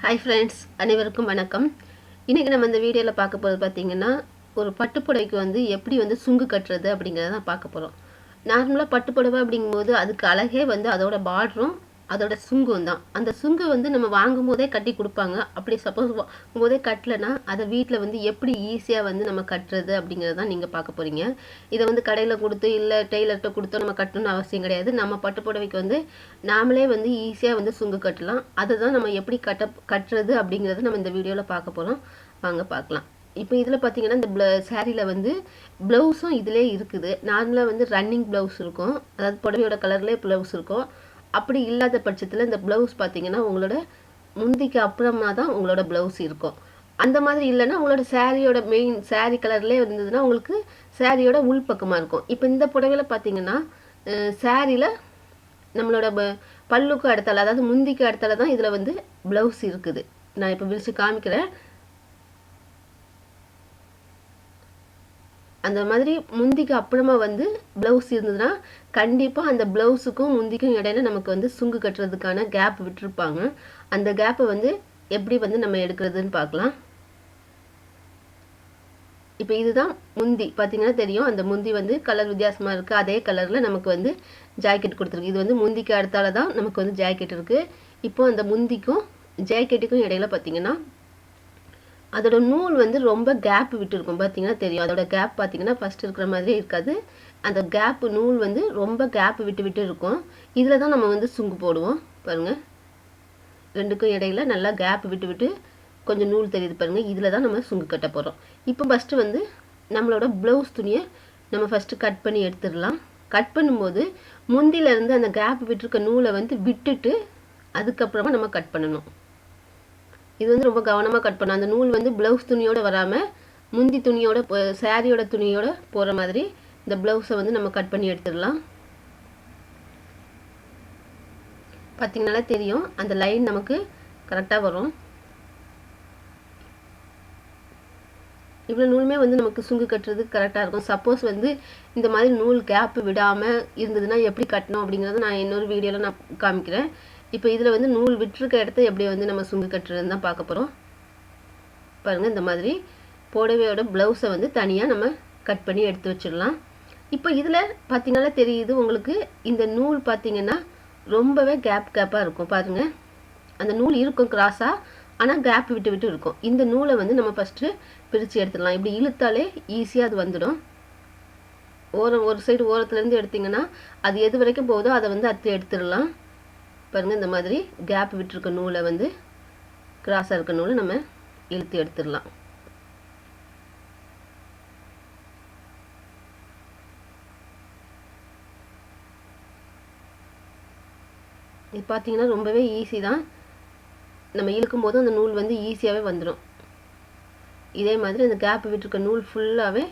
Hi friends, அனைவருக்கும் வணக்கம். இன்னைக்கு நம்ம இந்த வீடியோல பார்க்க போறது பாத்தீங்கன்னா ஒரு பட்டு புடவைக்கு வந்து எப்படி வந்து சுங்கு கட்டுறது அப்படிங்கறத பார்க்க போறோம். நார்மலா பட்டு புடவை அப்படிங்கும்போது அதுக்கு அழகே வந்து அதோட பார்டரும் அதோட சுங்கும் தான். அந்த சுங்கு வந்து நம்ம வாங்கும்போதே கட்டி கொடுப்பாங்க. அப்படி சப்போஸ் வாங்கும்போதே கட்டலனா அத வீட்ல வந்து எப்படி ஈஸியா வந்து நம்ம கட்டுறது அப்படிங்கறத தான் நீங்க பார்க்க போறீங்க. இத வந்து கடையில கொடுத்து இல்ல டெய்லர்ட்ட கொடுத்து நம்ம கட்டணும்னு அவசியம் கிடையாது. நம்ம பட்டு புடவைக்கு வந்து நாமளே வந்து ஈஸியா வந்து சுங்கு கட்டலாம். அதுதான் நம்ம எப்படி கட்டுறது அப்படிங்கறத நம்ம இந்த வீடியோல பார்க்க போறோம். வாங்க பார்க்கலாம். இப்போ இதுல பாத்தீங்கன்னா இந்த சாரில வந்து ப்ளவுஸும் இதுலயே இருக்குது. நார்மலா வந்து ரன்னிங் ப்ளவுஸ் இருக்கும். அதாவது புடவையோட கலர்லயே ப்ளவுஸ் இருக்கும். அப்படி இல்லாத பட்சத்துல இந்த ப்ளவுஸ் பாத்தீங்கன்னா உங்களோட முந்திக்கு அப்புறமா தான் உங்களோட ப்ளவுஸ் இருக்கும். அந்த மாதிரி இல்லைன்னா உங்களோட சாரியோட மெயின் சாரி கலர்லேயே இருந்ததுன்னா உங்களுக்கு சாரியோட உள் பக்கமாக இருக்கும். இப்போ இந்த புடவையில பார்த்தீங்கன்னா சாரியில் நம்மளோட பல்லுக்கு அடுத்தால அதாவது முந்திக்கு அடுத்தால தான் இதில் வந்து ப்ளவுஸ் இருக்குது. நான் இப்போ விரிச்சு காமிக்கிறேன். அந்த மாதிரி முந்திக்கு அப்புறமா வந்து ப்ளவுஸ் இருந்ததுன்னா கண்டிப்பாக அந்த ப்ளவுஸுக்கும் முந்திக்கும் இடையில நமக்கு வந்து சுங்கு கட்டுறதுக்கான கேப் விட்டுருப்பாங்க. அந்த கேப்பை வந்து எப்படி வந்து நம்ம எடுக்கிறதுன்னு பார்க்கலாம். இப்போ இதுதான் முந்தி பார்த்தீங்கன்னா தெரியும். அந்த முந்தி வந்து கலர் வித்தியாசமாக இருக்குது. அதே கலரில் நமக்கு வந்து ஜாக்கெட் கொடுத்துருக்கு. இது வந்து முந்திக்கு அடுத்தால தான் நமக்கு வந்து ஜாக்கெட் இருக்குது. இப்போ அந்த முந்திக்கும் ஜாக்கெட்டுக்கும் இடையில பார்த்தீங்கன்னா அதோட நூல் வந்து ரொம்ப கேப் விட்டு இருக்கும். பார்த்தீங்கன்னா தெரியும். அதோட கேப் பார்த்தீங்கன்னா ஃபர்ஸ்ட் இருக்கிற மாதிரியே இருக்காது. அந்த கேப் நூல் வந்து ரொம்ப கேப் விட்டு விட்டு இருக்கும். இதில் தான் நம்ம வந்து சுங்கு போடுவோம். பாருங்க, ரெண்டுக்கும் இடையில நல்லா கேப் விட்டு விட்டு கொஞ்சம் நூல் தெரியுது பாருங்க. இதில் தான் நம்ம சுங்கு கட்ட போகிறோம். இப்போ ஃபஸ்ட்டு வந்து நம்மளோட ப்ளவுஸ் துணியை நம்ம ஃபஸ்ட்டு கட் பண்ணி எடுத்துடலாம். கட் பண்ணும்போது முந்தியிலேருந்து அந்த கேப் விட்டுருக்க நூலை வந்து விட்டுட்டு அதுக்கப்புறமா நம்ம கட் பண்ணணும். இது வந்து ரொம்ப கவனமாக கட் பண்ணணும். அந்த நூல் வந்து ப்ளவுஸ் துணியோட வராமல் முந்தி துணியோட சாரியோட துணியோட போகிற மாதிரி இந்த ப்ளவுஸை வந்து நம்ம கட் பண்ணி எடுத்துடலாம். பார்த்தீங்கன்னாலே தெரியும் அந்த லைன் நமக்கு கரெக்டாக வரும். இவ்வளோ நூலுமே வந்து நமக்கு சுங்கு கட்டுறதுக்கு கரெக்டாக இருக்கும். சப்போஸ் வந்து இந்த மாதிரி நூல் கேப் விடாமல் இருந்ததுன்னா எப்படி கட்டணும் அப்படிங்கிறத நான் இன்னொரு வீடியோவில் நான் காமிக்கிறேன். இப்போ இதில் வந்து நூல் விட்டுருக்க இடத்த எப்படி வந்து நம்ம சுங்கு கட்டுறதுன்னு தான் பார்க்க போகிறோம். பாருங்கள், இந்த மாதிரி புடவையோட ப்ளவுஸை வந்து தனியாக நம்ம கட் பண்ணி எடுத்து வச்சிடலாம். இப்போ இதில் பார்த்தீங்கன்னா தெரியுது உங்களுக்கு, இந்த நூல் பார்த்தீங்கன்னா ரொம்பவே கேப்பாக இருக்கும். பாருங்கள், அந்த நூல் இருக்கும் கிராஸாக, ஆனால் கேப் விட்டு விட்டு இருக்கும். இந்த நூலை வந்து நம்ம ஃபஸ்ட்டு பிரித்து எடுத்துடலாம். இப்படி இழுத்தாலே ஈஸியாக அது வந்துடும். ஒரு சைடு ஓரத்துலேருந்து எடுத்திங்கன்னா அது எது வரைக்கும் போகுதோ அதை வந்து அத்து எடுத்துடலாம். பாருங்கள், இந்த மாதிரி கேப் விட்டுருக்க நூலை வந்து கிராஸாக இருக்க நூலை நம்ம இழுத்து எடுத்துடலாம். இது பார்த்தீங்கன்னா ரொம்பவே ஈஸி தான். நம்ம இழுக்கும் போது அந்த நூல் வந்து ஈஸியாகவே வந்துடும். இதே மாதிரி அந்த கேப் விட்டுருக்க நூல் ஃபுல்லாகவே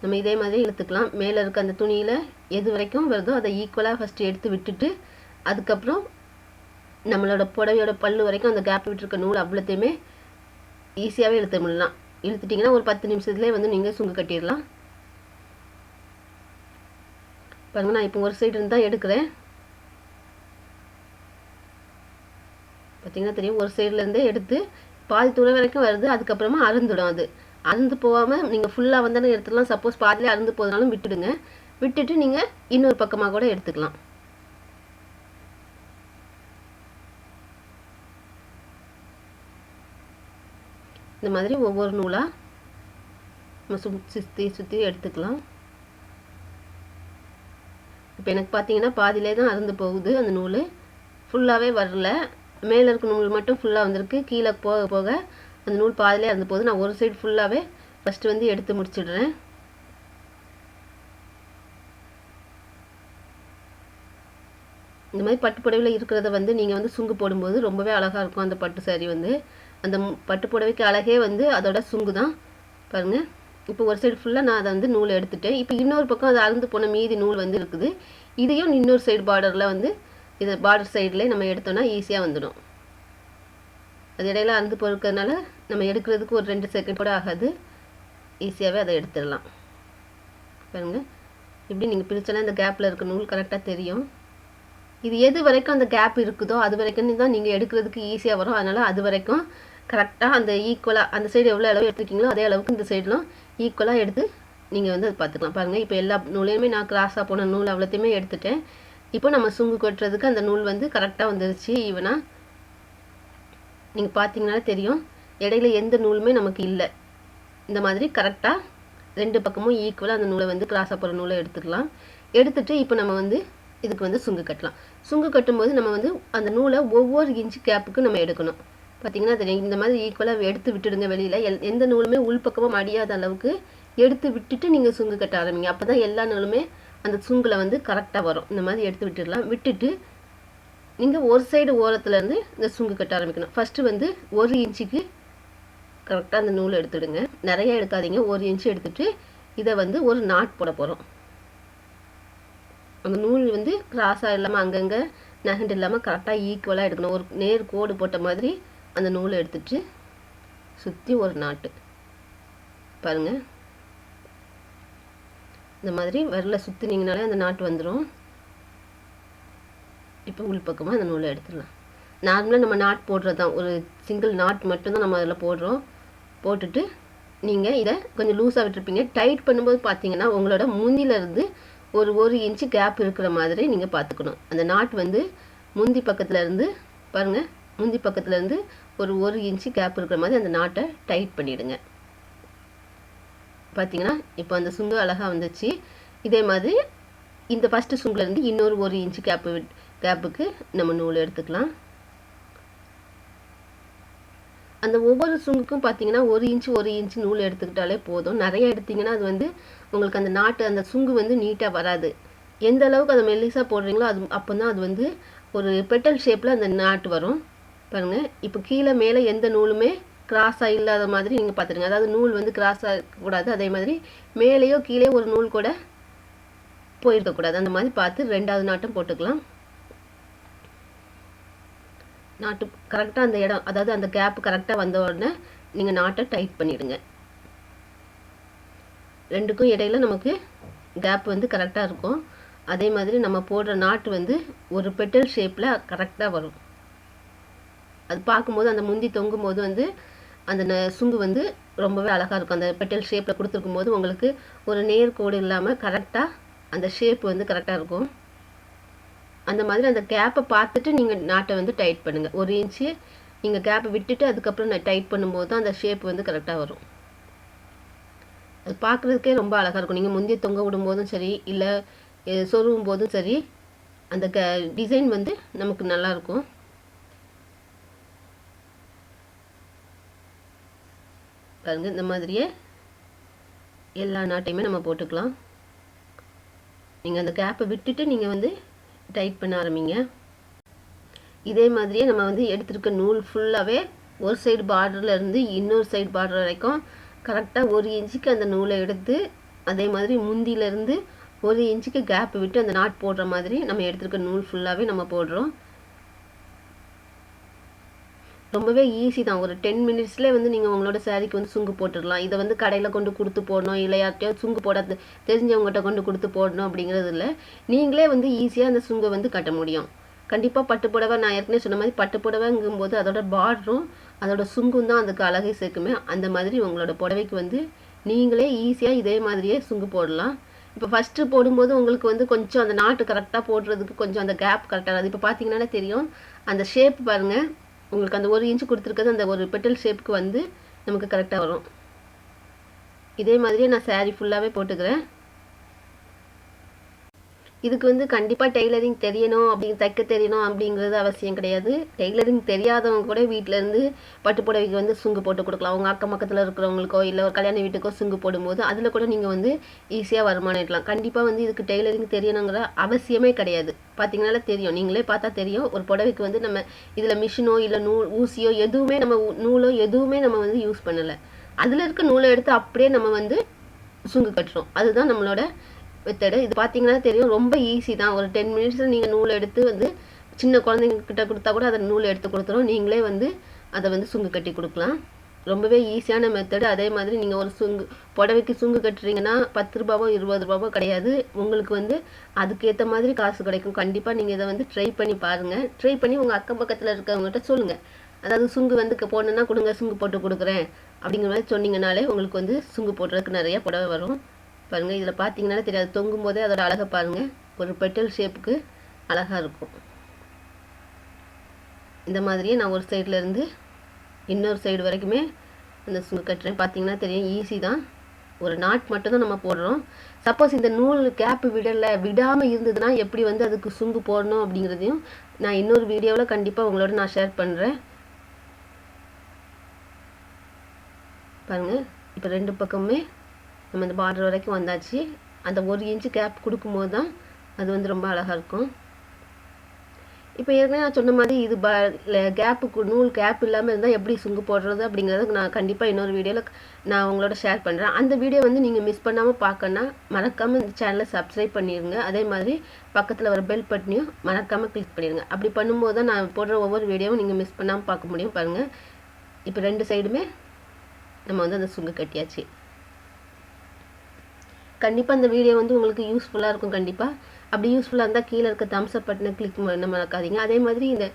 நம்ம இதே மாதிரி இழுத்துக்கலாம். மேலே இருக்க அந்த துணியில் எது வரைக்கும் வருதோ அதை ஈக்குவலாக ஃபஸ்ட்டு எடுத்து விட்டுட்டு அதுக்கப்புறம் நம்மளோட புடவையோட பல்லு வரைக்கும் அந்த கேப் விட்டுருக்க நூல் அவ்வளோத்தையுமே ஈஸியாகவே இழுத்த முடியலாம். இழுத்துட்டிங்கன்னா ஒரு 10 நிமிஷத்துலேயே வந்து நீங்கள் சுங்கு கட்டிடலாம். பாருங்கள், நான் இப்போ ஒரு சைடு இருந்து தான் எடுக்கிறேன். பார்த்தீங்கன்னா தெரியும், ஒரு சைட்லேருந்தே எடுத்து பாதி தூரம் வரைக்கும் வருது. அதுக்கப்புறமா அறுந்துடும். அது அறுந்து போகாமல் நீங்கள் ஃபுல்லாக வந்தாலும் எடுத்துக்கலாம். சப்போஸ் பாதிலே அறுந்து போதுனாலும் விட்டுடுங்க. விட்டுட்டு நீங்கள் இன்னொரு பக்கமாக கூட எடுத்துக்கலாம். இந்த மாதிரி ஒவ்வொரு நூலாக நம்ம சுற்றி எடுத்துக்கலாம். இப்போ எனக்கு பார்த்தீங்கன்னா பாதியிலே தான் அறுந்து போகுது. அந்த நூல் ஃபுல்லாகவே வரல. மேலே இருக்க நூல் மட்டும் ஃபுல்லாக வந்திருக்கு. கீழே போக போக அந்த நூல் பாதிலே அறுந்து போகுது. நான் ஒரு சைடு ஃபுல்லாகவே ஃபஸ்ட்டு வந்து எடுத்து முடிச்சிடுறேன். இந்த மாதிரி பட்டு புடவையில் இருக்கிறத வந்து நீங்கள் வந்து சுங்கு போடும்போது ரொம்பவே அழகாக இருக்கும். அந்த பட்டு சாரி வந்து அந்த பட்டு புடவைக்கு அழகே வந்து அதோட சுங்கு தான். பாருங்கள், இப்போ ஒரு சைடு ஃபுல்லாக நான் அதை வந்து நூலை எடுத்துட்டேன். இப்போ இன்னொரு பக்கம் அது அறுந்து போன மீதி நூல் வந்து இருக்குது. இதையும் இன்னொரு சைடு பார்டரில் வந்து இது பார்டர் சைட்லேயே நம்ம எடுத்தோன்னா ஈஸியாக வந்துடும். அது இடையில அறுந்து போகிறதுனால நம்ம எடுக்கிறதுக்கு ஒரு 2 செகண்ட் கூட ஆகாது. ஈஸியாகவே அதை எடுத்துடலாம். பாருங்கள், இப்படி நீங்கள் பிரிச்சோன்னா இந்த கேப்பில் இருக்க நூல் கரெக்டாக தெரியும். இது எது வரைக்கும் அந்த கேப் இருக்குதோ அது வரைக்கும் தான் நீங்கள் எடுக்கிறதுக்கு ஈஸியாக வரும். அதனால் அது வரைக்கும் கரெக்டாக அந்த ஈக்குவலாக அந்த சைடு எவ்வளோ அளவு எடுத்துருக்கீங்களோ அதே அளவுக்கு இந்த சைட்லாம் ஈக்குவலாக எடுத்து நீங்கள் வந்து அது பார்த்துக்கலாம். பாருங்கள், இப்போ எல்லா நூலையுமே நான் கிராஸாக போன நூல் அவ்வளோத்தையுமே எடுத்துட்டேன். இப்போ நம்ம சுங்கு கட்டுறதுக்கு அந்த நூல் வந்து கரெக்டாக வந்துருச்சு ஈவனாக. நீங்கள் பார்த்தீங்கன்னாலே தெரியும், இடையில எந்த நூலுமே நமக்கு இல்லை. இந்த மாதிரி கரெக்டாக 2 பக்கமும் ஈக்குவலாக அந்த நூலை வந்து கிராஸாக போகிற நூலை எடுத்துக்கலாம். எடுத்துகிட்டு இப்போ நம்ம வந்து இதுக்கு வந்து சுங்கு கட்டலாம். சுங்கு கட்டும்போது நம்ம வந்து அந்த நூலை ஒவ்வொரு இன்ச்சு கேப்புக்கு நம்ம எடுக்கணும். பார்த்தீங்கன்னா தெரியும், இந்த மாதிரி ஈக்குவலாக எடுத்து விட்டுடுங்க. வெளியில் எந்த நூலுமே உள்பக்கமாக மடியாத அளவுக்கு எடுத்து விட்டுட்டு நீங்கள் சுங்கு கட்ட ஆரம்பிங்க. அப்போ தான் எல்லா நூலுமே அந்த சுங்கில் வந்து கரெக்டாக வரும். இந்த மாதிரி எடுத்து விட்டுடலாம். விட்டுட்டு நீங்கள் ஒரு சைடு ஓரத்துலேருந்து இந்த சுங்கு கட்ட ஆரம்பிக்கணும். ஃபஸ்ட்டு வந்து 1 இன்ச்சுக்கு கரெக்டாக அந்த நூலை எடுத்துடுங்க. நிறைய எடுக்காதீங்க, 1 இன்ச்சு எடுத்துகிட்டு இதை வந்து ஒரு நாட் போட போகிறோம். அந்த நூல் வந்து கிராஸாக இல்லாமல் அங்கங்கே நகண்டு இல்லாமல் கரெக்டாக ஈக்குவலாக எடுக்கணும். ஒரு நேர் கோடு போட்ட மாதிரி அந்த நூலை எடுத்துட்டு சுற்றி ஒரு நாட்டு பாருங்கள். இந்த மாதிரி விரல சுற்றினீங்கனாலே அந்த நாட்டு வந்துடும். இப்போ உள்பக்கமாக அந்த நூலை எடுத்துடலாம். நார்மலாக நம்ம நாட் போடுறது தான், ஒரு சிங்கிள் நாட் மட்டும்தான் நம்ம அதில் போடுறோம். போட்டுட்டு நீங்கள் இதை கொஞ்சம் லூஸாக விட்டுருப்பீங்க. டைட் பண்ணும்போது பார்த்தீங்கன்னா உங்களோட முந்தியிலேருந்து ஒரு இன்ச்சு கேப் இருக்கிற மாதிரி நீங்கள் பார்த்துக்கணும். அந்த நாட் வந்து முந்தி பக்கத்துலேருந்து பாருங்கள், முந்தி பக்கத்துலேருந்து ஒரு இன்ச்சு கேப் இருக்கிற மாதிரி அந்த நாட்டை டைட் பண்ணிவிடுங்க. பார்த்தீங்கன்னா இப்போ அந்த சுங்கு அழகாக வந்துச்சு. இதே மாதிரி இந்த ஃபஸ்ட்டு சுங்குலேருந்து இன்னொரு 1 இன்ச்சு கேப்புக்கு நம்ம நூல் எடுத்துக்கலாம். அந்த ஒவ்வொரு சுங்குக்கும் பார்த்தீங்கன்னா 1 இன்ச்சு நூல் எடுத்துக்கிட்டாலே போதும். நிறைய எடுத்திங்கன்னா அது வந்து உங்களுக்கு அந்த நாட்டு அந்த சுங்கு வந்து நீட்டாக வராது. எந்த அளவுக்கு அதை மெல்லிஸாக போடுறீங்களோ அது அப்போ தான் அது வந்து ஒரு பெட்டல் ஷேப்பில் அந்த நாட்டு வரும். பாருங்கள், இப்போ கீழே மேலே எந்த நூலுமே கிராஸாக இல்லாத மாதிரி நீங்கள் பார்த்துடுங்க. அதாவது நூல் வந்து கிராஸாக இருக்கக்கூடாது. அதே மாதிரி மேலேயோ கீழே ஒரு நூல் கூட போயிருக்கக்கூடாது. அந்த மாதிரி பார்த்து 2வது நாட்டும் போட்டுக்கலாம். நாட்டு கரெக்டாக அந்த இடம், அதாவது அந்த கேப் கரெக்டாக வந்த உடனே நீங்கள் நாட்டை டைட் பண்ணிவிடுங்க. 2க்கும் இடையில நமக்கு கேப் வந்து கரெக்டாக இருக்கும். அதே மாதிரி நம்ம போடுற நாட்டு வந்து ஒரு பெட்டல் ஷேப்பில் கரெக்டாக வரும். அது பார்க்கும்போது அந்த முந்தி தொங்கும் போது வந்து அந்த சுங்கு வந்து ரொம்பவே அழகாக இருக்கும். அந்த பெட்டல் ஷேப்பில் கொடுத்துருக்கும் போது உங்களுக்கு ஒரு நேர் கோடு இல்லாமல் கரெக்டாக அந்த ஷேப் வந்து கரெக்டாக இருக்கும். அந்த மாதிரி அந்த கேப்பை பார்த்துட்டு நீங்கள் நாட்டை வந்து டைட் பண்ணுங்கள். 1 இன்ச்சு நீங்கள் கேப்பை விட்டுட்டு அதுக்கப்புறம் டைட் பண்ணும்போது தான் அந்த ஷேப் வந்து கரெக்டாக வரும். அது பார்க்குறதுக்கே ரொம்ப அழகாக இருக்கும். நீங்கள் முந்தைய தொங்க விடும்போதும் சரி, இல்லை சொருவும் போதும் சரி, அந்த டிசைன் வந்து நமக்கு நல்லாயிருக்கும். பாருங்க, இந்த மாதிரியே எல்லா நாட்டையுமே நம்ம போட்டுக்கலாம். நீங்கள் அந்த கேப்பை விட்டுட்டு நீங்கள் வந்து டைட் பண்ண ஆரம்பிங்க. இதே மாதிரியே நம்ம வந்து எடுத்துருக்க நூல் ஃபுல்லாகவே ஒரு சைடு பார்டரில் இருந்து இன்னொரு சைடு பார்டர் வரைக்கும் கரெக்டாக 1 இன்ச்சுக்கு அந்த நூலை எடுத்து அதே மாதிரி முந்தியிலேருந்து 1 இன்ச்சுக்கு கேப் விட்டு அந்த நாட் போடுற மாதிரி நம்ம எடுத்துருக்க நூல் ஃபுல்லாகவே நம்ம போடுறோம். ரொம்பவே ஈஸி தான். ஒரு 10 மினிட்ஸ்லேயே வந்து நீங்கள் உங்களோட சாரீக்கு வந்து சுங்கு போட்டுடலாம். இதை வந்து கடையில் கொண்டு கொடுத்து போடணும், இல்லை யார்கிட்டயோ சுங்கு போட தெரிஞ்சவங்ககிட்ட கொண்டு கொடுத்து போடணும் அப்படிங்கிறது இல்லை. நீங்களே வந்து ஈஸியாக அந்த சுங்கை வந்து கட்ட முடியும். கண்டிப்பாக பட்டுப்புடவை, நான் ஏற்கனவே சொன்ன மாதிரி பட்டுப்புடவைங்கும்போது அதோட பார்டரும் அதோட சுங்கும் தான் அதுக்கு அழகை சேர்க்குமே. அந்த மாதிரி உங்களோட புடவைக்கு வந்து நீங்களே ஈஸியாக இதே மாதிரியே சுங்கு போடலாம். இப்போ ஃபஸ்ட்டு போடும்போது உங்களுக்கு வந்து கொஞ்சம் அந்த நாட்டு கரெக்டாக போடுறதுக்கு கொஞ்சம் அந்த கேப் கரெக்டாக இருக்குது. இப்போ பார்த்தீங்கன்னாலே தெரியும், அந்த ஷேப் பாருங்கள், உங்களுக்கு அந்த 1 இன்ச்சு கொடுத்துருக்கிறது அந்த ஒரு பெட்டல் ஷேப்புக்கு வந்து நமக்கு கரெக்டாக வரும். இதே மாதிரியே நான் சாரீ ஃபுல்லாகவே போட்டுக்கிறேன். இதுக்கு வந்து கண்டிப்பாக டெய்லரிங் தெரியணும், தைக்க தெரியணும் அப்படிங்கிறது அவசியம் கிடையாது. டெய்லரிங் தெரியாதவங்க கூட வீட்டிலேருந்து பட்டுப்புடவைக்கு வந்து சுங்கு போட்டு கொடுக்கலாம். அவங்க அக்கம் பக்கத்தில் இருக்கிறவங்களுக்கோ இல்லை ஒரு கல்யாண வீட்டுக்கோ சுங்கு போடும்போது அதில் கூட நீங்கள் வந்து ஈஸியாக வருமானம் ஈட்டலாம். கண்டிப்பாக வந்து இதுக்கு டெய்லரிங் தெரியணுங்கிற அவசியமே கிடையாது. பார்த்தீங்கன்னாலே தெரியும், நீங்களே பார்த்தா தெரியும். ஒரு புடவைக்கு வந்து நம்ம இதில் மிஷினோ இல்லை ஊசியோ எதுவுமே நம்ம நூலோ எதுவுமே நம்ம வந்து யூஸ் பண்ணலை. அதில் இருக்க நூலை எடுத்து அப்படியே நம்ம வந்து சுங்கு கட்டுறோம். அதுதான் நம்மளோட மெத்தடு. இது பார்த்தீங்கன்னா தெரியும், ரொம்ப ஈஸி தான். ஒரு 10 மினிட்ஸில் நீங்கள் நூலை எடுத்து வந்து சின்ன குழந்தைங்கக்கிட்ட கொடுத்தா கூட அதை நூலை எடுத்து கொடுத்துரும். நீங்களே வந்து அதை வந்து சுங்கு கட்டி கொடுக்கலாம். ரொம்பவே ஈஸியான மெத்தடு. அதே மாதிரி நீங்கள் ஒரு புடவைக்கு சுங்கு கட்டுறீங்கன்னா 10 ரூபாவோ 20 ரூபாவோ கிடையாது. உங்களுக்கு வந்து அதுக்கேற்ற மாதிரி காசு கிடைக்கும். கண்டிப்பாக நீங்கள் இதை வந்து ட்ரை பண்ணி பாருங்கள். ட்ரை பண்ணி உங்கள் அக்கம் பக்கத்தில் இருக்கவங்ககிட்ட சொல்லுங்கள். அதாவது சுங்கு வந்து போடணுன்னா கொடுங்க, சுங்கு போட்டு கொடுக்குறேன் அப்படிங்கிற மாதிரி சொன்னீங்கனாலே உங்களுக்கு வந்து சுங்கு போடுறதுக்கு நிறைய புடவை வரும். பாருங்கள், இதில் பார்த்தீங்கன்னாலே தெரியாது, தொங்கும் போதே அதோட அழகை பாருங்கள். ஒரு பெட்டல் ஷேப்புக்கு அழகாக இருக்கும். இந்த மாதிரியே நான் ஒரு சைட்லேருந்து இன்னொரு சைடு வரைக்குமே அந்த சுங்கு கட்டுறேன். பார்த்தீங்கன்னா தெரியும், ஈஸி தான். ஒரு நாட் மட்டும் தான் நம்ம போடுறோம். சப்போஸ் இந்த நூல் கேப்பு விடாமல் இருந்ததுன்னா எப்படி வந்து அதுக்கு சுங்கு போடணும் அப்படிங்கிறதையும் நான் இன்னொரு வீடியோவில் கண்டிப்பாக உங்களோட நான் ஷேர் பண்ணுறேன். பாருங்கள், இப்போ 2 பக்கமுமே நம்ம இந்த பார்டர் வரைக்கும் வந்தாச்சு. அந்த 1 இன்ச்சு கேப் கொடுக்கும்போது தான் அது வந்து ரொம்ப அழகாக இருக்கும். இப்போ ஏற்கனவே நான் சொன்ன மாதிரி இது கேப்புக்கு நூல் கேப் இல்லாமல் இருந்தால் எப்படி சுங்கு போடுறது அப்படிங்கிறத நான் கண்டிப்பாக இன்னொரு வீடியோவில் நான் உங்களோட ஷேர் பண்ணுறேன். அந்த வீடியோ வந்து நீங்கள் மிஸ் பண்ணாமல் பார்க்கணுன்னா மறக்காமல் இந்த சேனலை சப்ஸ்கிரைப் பண்ணிடுங்க. அதே மாதிரி பக்கத்தில் வர பெல் பட்டனையும் மறக்காமல் கிளிக் பண்ணிடுங்க. அப்படி பண்ணும்போது தான் நான் போடுற ஒவ்வொரு வீடியோவும் நீங்கள் மிஸ் பண்ணாமல் பார்க்க முடியும். பாருங்கள், இப்போ 2 சைடுமே நம்ம வந்து அந்த சுங்கு கட்டியாச்சு. கண்டிப்பாக இந்த வீடியோ வந்து உங்களுக்கு யூஸ்ஃபுல்லாக இருக்கும். கண்டிப்பாக அப்படி யூஸ்ஃபுல்லாக இருந்தால் கீழே இருக்க தம்ஸ் அப் பட்டனை கிளிக் பண்ண மறக்காதீங்க. அதே மாதிரி இந்த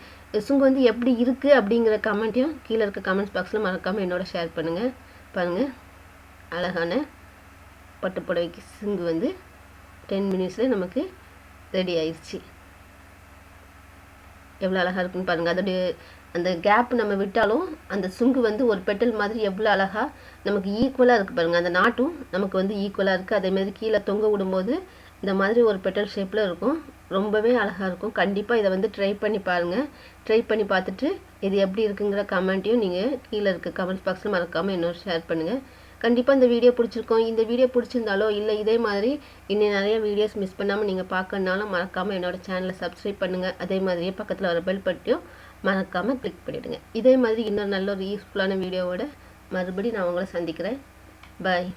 சுங்கு வந்து எப்படி இருக்குது அப்படிங்கிற கமெண்ட்டையும் கீழே இருக்க கமெண்ட்ஸ் பாக்ஸில் மறக்காமல் என்னோட ஷேர் பண்ணுங்கள். பாருங்கள், அழகான பட்டுப்புடவைக்கு சுங்கு வந்து 10 மினிட்ஸில் நமக்கு ரெடி ஆயிடுச்சு. எவ்வளோ அழகாக இருக்குன்னு பாருங்கள். அதோடைய அந்த கேப் நம்ம விட்டாலும் அந்த சுங்கு வந்து ஒரு பெட்டல் மாதிரி எவ்வளோ அழகாக நமக்கு ஈக்குவலாக இருக்குது பாருங்கள். அந்த நாட்டும் நமக்கு வந்து ஈக்குவலாக இருக்குது. அதேமாதிரி கீழே தொங்க விடும்போது இந்த மாதிரி ஒரு பெட்டல் ஷேப்பில் இருக்கும். ரொம்பவே அழகாக இருக்கும். கண்டிப்பாக இதை வந்து ட்ரை பண்ணி பாருங்கள். ட்ரை பண்ணி பார்த்துட்டு இது எப்படி இருக்குங்கிற கமெண்ட்டையும் நீங்கள் கீழே இருக்க கமெண்ட்ஸ் பாக்ஸில் மறக்காமல் இன்னொரு ஷேர் பண்ணுங்கள். கண்டிப்பாக இந்த வீடியோ பிடிச்சிருக்கோம். இந்த வீடியோ பிடிச்சிருந்தாலோ இல்லை இதே மாதிரி இன்னும் நிறைய வீடியோஸ் மிஸ் பண்ணாமல் நீங்கள் பார்க்கணுனாலும் மறக்காமல் என்னோட சேனலை சப்ஸ்கிரைப் பண்ணுங்கள். அதே மாதிரியே பக்கத்தில் வர பெல் பட்டனையும் மறக்காமல் கிளிக் பண்ணிவிடுங்க. இதே மாதிரி இன்னொரு நல்ல ஒரு யூஸ்ஃபுல்லான வீடியோவோட மறுபடியும் நான் உங்களை சந்திக்கிறேன். பாய்.